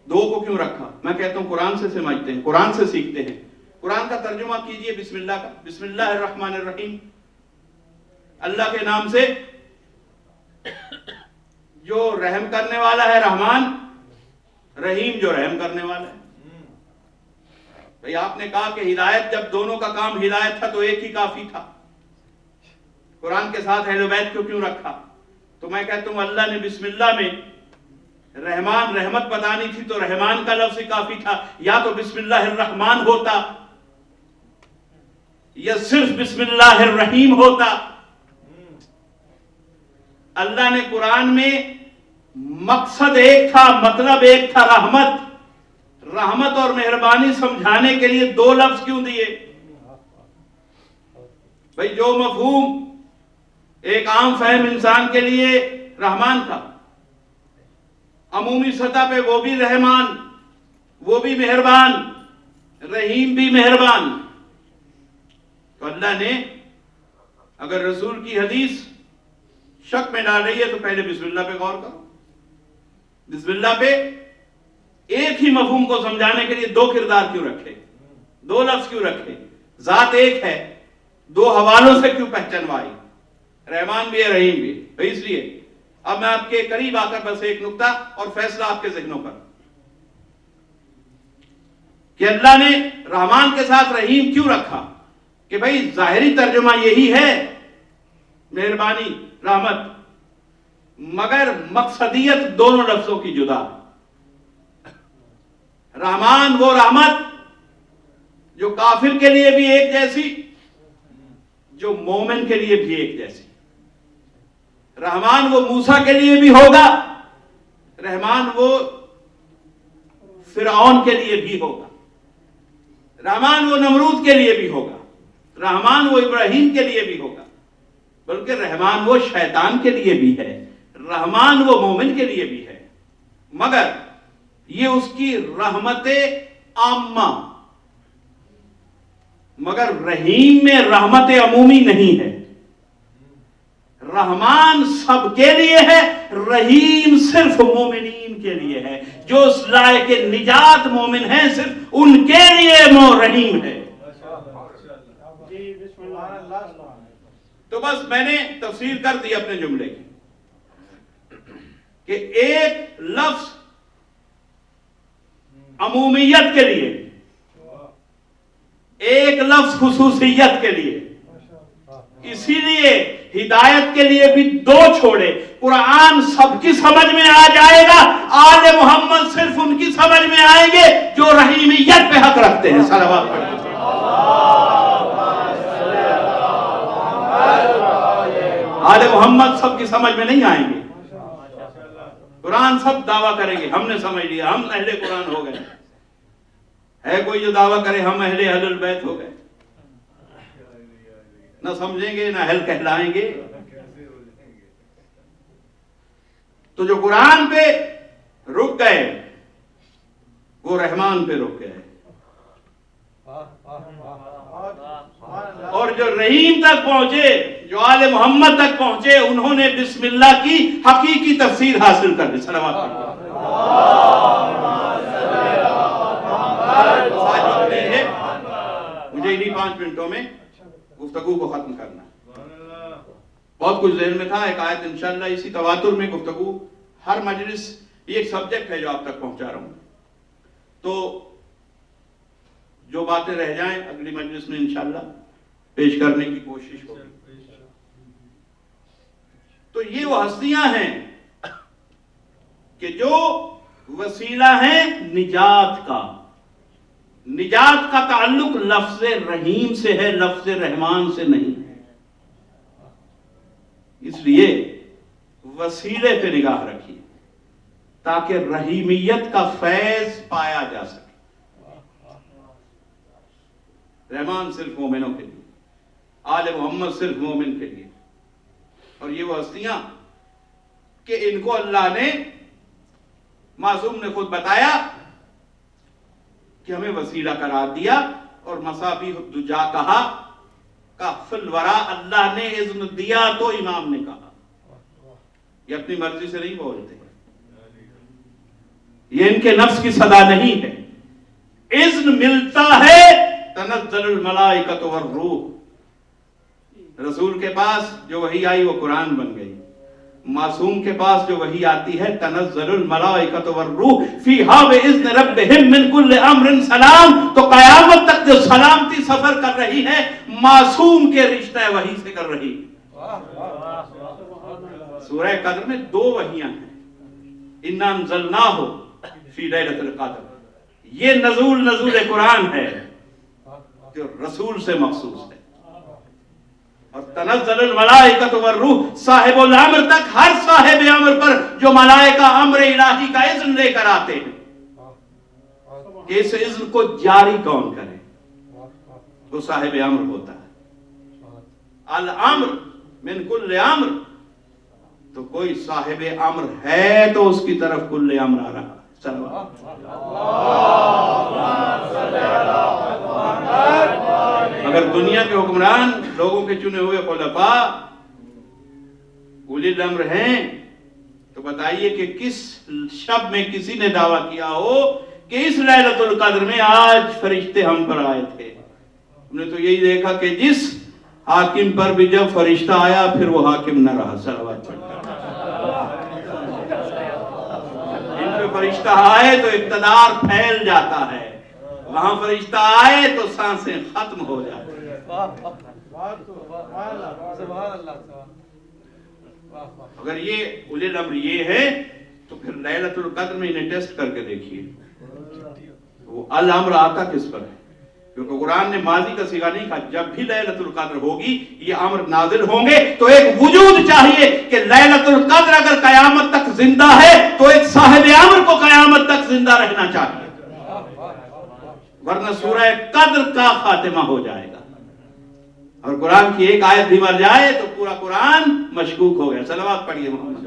دو کو کیوں رکھا؟ میں کہتا ہوں قرآن سے سمجھتے ہیں، قرآن سے سیکھتے ہیں۔ قرآن کا ترجمہ کیجئے بسم اللہ کا، بسم اللہ الرحمن الرحیم، اللہ کے نام سے جو رحم کرنے والا ہے رحمان، رحیم جو رحم کرنے والا ہے۔ بھئی آپ نے کہا کہ ہدایت، جب دونوں کا کام ہدایت تھا تو ایک ہی کافی تھا، قرآن کے ساتھ اہل بیت کو کیوں رکھا؟ تو میں کہتا ہوں اللہ نے بسم اللہ میں رحمان رحمت بتانی تھی تو رحمان کا لفظ ہی کافی تھا، یا تو بسم اللہ الرحمن ہوتا یا صرف بسم اللہ الرحیم ہوتا۔ اللہ نے قرآن میں مقصد ایک تھا، مطلب ایک تھا، رحمت اور مہربانی سمجھانے کے لیے دو لفظ کیوں دیے؟ بھئی جو مفہوم ایک عام فہم انسان کے لیے رحمان تھا، عمومی سطح پہ وہ بھی رحمان، وہ بھی مہربان، رحیم بھی مہربان۔ تو اللہ نے اگر رسول کی حدیث شک میں ڈال رہی ہے تو پہلے بسم اللہ پہ غور کرو۔ بسم اللہ پہ ایک ہی مفہوم کو سمجھانے کے لیے دو کردار کیوں رکھے، دو لفظ کیوں رکھے؟ ذات ایک ہے، دو حوالوں سے کیوں پہچانوائی؟ رحمان بھی ہے، رحیم بھی ہے۔ اس لیے اب میں آپ کے قریب آ کر بس ایک نقطہ اور فیصلہ آپ کے ذہنوں پر، کہ اللہ نے رحمان کے ساتھ رحیم کیوں رکھا؟ کہ بھئی ظاہری ترجمہ یہی ہے، مہربانی، رحمت، مگر مقصدیت دونوں لفظوں کی جدا۔ رحمان وہ رحمت جو کافر کے لیے بھی ایک جیسی، جو مومن کے لیے بھی ایک جیسی۔ رحمان وہ موسیٰ کے لیے بھی ہوگا، رحمان وہ فرعون کے لیے بھی ہوگا، رحمان وہ نمرود کے لیے بھی ہوگا، رحمان وہ ابراہیم کے لیے بھی ہوگا، بلکہ رحمان وہ شیطان کے لیے بھی ہے، رحمان وہ مومن کے لیے بھی ہے، مگر یہ اس کی رحمت عامہ، مگر رحیم میں رحمت عمومی نہیں ہے۔ رحمان سب کے لیے ہے، رحیم صرف مومنین کے لیے ہے، جو اس لائق نجات مومن ہیں صرف ان کے لیے رحیم ہے۔ تو بس میں نے تفسیر کر دی اپنے جملے کی کہ ایک لفظ عمومیت کے لیے، ایک لفظ خصوصیت کے لیے، اسی لیے ہدایت کے لیے بھی دو چھوڑے۔ قرآن سب کی سمجھ میں آ جائے گا، آل محمد صرف ان کی سمجھ میں آئیں گے جو رحیمیت پہ حق رکھتے ہیں۔ صلوات پڑھیں۔ آل محمد سب کی سمجھ میں نہیں آئیں گے۔ قرآن سب دعویٰ کریں گے ہم نے سمجھ لیا، ہم اہل قرآن ہو گئے۔ ہے کوئی جو دعویٰ کرے ہم اہل البیت ہو گئے؟ نہ سمجھیں گے نہ اہل کہلائیں گے۔ تو جو قرآن پہ رک گئے وہ رحمان پہ رک گئے، اور جو رحیم تک پہنچے، جو آل محمد تک پہنچے، انہوں نے بسم اللہ کی حقیقی تفسیر حاصل کر دی۔ صلوات پڑھیں۔ مجھے انہی 5 منٹوں میں گفتگو کو ختم کرنا ہے۔ بہت بہت کچھ ذہن میں تھا. ایک آیت انشاءاللہ اسی تواتر میں گفتگو ہر مجلس یہ ایک سبجیکٹ ہے جو آپ تک پہنچا رہا ہوں. تو جو باتیں رہ جائیں اگلی مجلس میں انشاءاللہ پیش کرنے کی کوشش ہوگی. تو یہ وہ ہستیاں ہیں کہ جو وسیلہ ہیں نجات کا. نجات کا تعلق لفظ رحیم سے ہے، لفظ رحمان سے نہیں. اس لیے وسیلے پہ نگاہ رکھیے تاکہ رحیمیت کا فیض پایا جا سکے. رحمان صرف مومنوں کے لیے، آل محمد صرف مومن کے لیے. اور یہ وہ ہستیاں کہ ان کو اللہ نے، معصوم نے خود بتایا کہ ہمیں وسیلہ قرار دیا اور مصابیح الدجا کہا. کہف الورا اللہ نے اذن دیا تو امام نے کہا. یہ اپنی مرضی سے نہیں بولتے، یہ ان کے نفس کی صدا نہیں ہے. اذن ملتا ہے تنزل الملائکۃ والروح. رسول کے پاس جو وحی آئی وہ قرآن بن گئی. معصوم کے پاس جو وحی آتی ہے تنزل الملائکۃ والروح فیہا باذن ربہم من کل امر سلام. تو قیامت تک جو سلامتی سفر کر رہی ہے معصوم کے رشتہ وحی سے کر رہی. سورہ قدر میں 2 وحیاں ہیں. انا انزلناہ فی لیلۃ القدر، یہ نزول قرآن ہے جو رسول سے مخصوص ہے. اور تنزل الملائکۃ والروح صاحب الامر تک، ہر صاحب امر پر جو ملائکہ امر الہی کا اذن لے کر آتے ہیں کہ اس اذن کو جاری کون کرے، وہ صاحب امر ہوتا ہے. الامر من کل امر، تو کوئی صاحب امر ہے تو اس کی طرف کل امر آ رہا. اگر دنیا کے حکمران لوگوں کے چنے ہوئے خلفاء اولی الامر ہیں تو بتائیے کہ کس شب میں کسی نے دعویٰ کیا ہو کہ اس لیلۃ القدر میں آج فرشتے ہم پر آئے تھے. ہم نے تو یہی دیکھا کہ جس حاکم پر بھی جب فرشتہ آیا پھر وہ حاکم نہ رہا. صلوات پڑھنا. ان پہ فرشتہ آئے تو اقتدار پھیل جاتا ہے، وہاں فرشتہ آئے تو سانسیں ختم ہو جاتی ہیں. اگر یہ اولی الامر یہ ہے تو پھر لیلۃ القدر میں انہیں ٹیسٹ کر کے دیکھیے وہ الامر آتا کس پر ہے. کیونکہ قرآن نے ماضی کا صیغہ نہیں کہا. جب بھی لیلۃ القدر ہوگی یہ امر نازل ہوں گے تو ایک وجود چاہیے کہ لیلۃ القدر اگر قیامت تک زندہ ہے تو ایک صاحب امر کو قیامت تک زندہ رہنا چاہیے، ورنہ سورہ قدر کا خاتمہ ہو جائے گا. اور قرآن کی ایک آیت بھی مر جائے تو پورا قرآن مشکوک ہو گیا. صلوات پڑھیے محمد.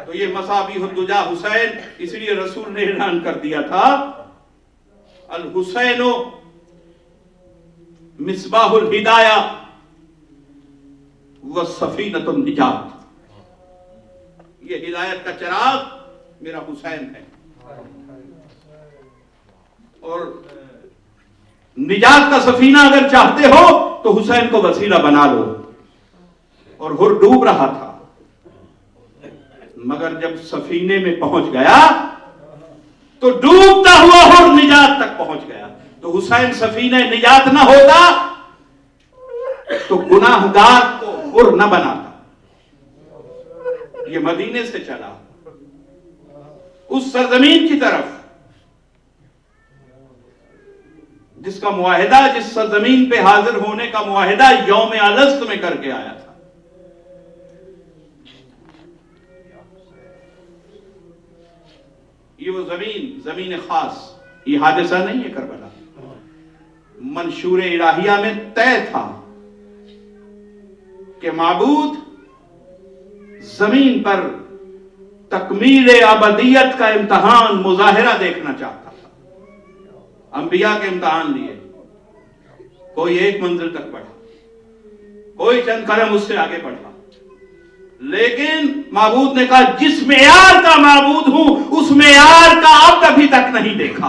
تو یہ مصابیح الدجا حسین، اس لیے رسول نے اعلان کر دیا تھا الحسین مصباح الہدایہ والسفینۃ النجات. یہ ہدایت کا چراغ میرا حسین ہے اور نجات کا سفینہ اگر چاہتے ہو تو حسین کو وسیلہ بنا لو. اور ہر ڈوب رہا تھا مگر جب سفینے میں پہنچ گیا تو ڈوبتا ہوا ہر نجات تک پہنچ گیا. تو حسین سفینہ نجات نہ ہوتا تو گناہگار کو ہر نہ بناتا. یہ مدینے سے چلا اس سرزمین کی طرف جس کا معاہدہ، جس سرزمین پہ حاضر ہونے کا معاہدہ یوم الست میں کر کے آیا تھا. یہ وہ زمین خاص، یہ حادثہ نہیں ہے کربلا، منشور الہیہ میں طے تھا کہ معبود زمین پر تکمیل ابدیت کا امتحان مظاہرہ دیکھنا چاہتا تھا. انبیاء کے امتحان لیے، کوئی ایک منزل تک پڑھا، کوئی چند قدم اس سے آگے پڑھا، لیکن معبود نے کہا جس معیار کا معبود ہوں اس معیار کا اب ابھی تک نہیں دیکھا.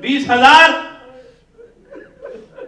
20,000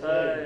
Say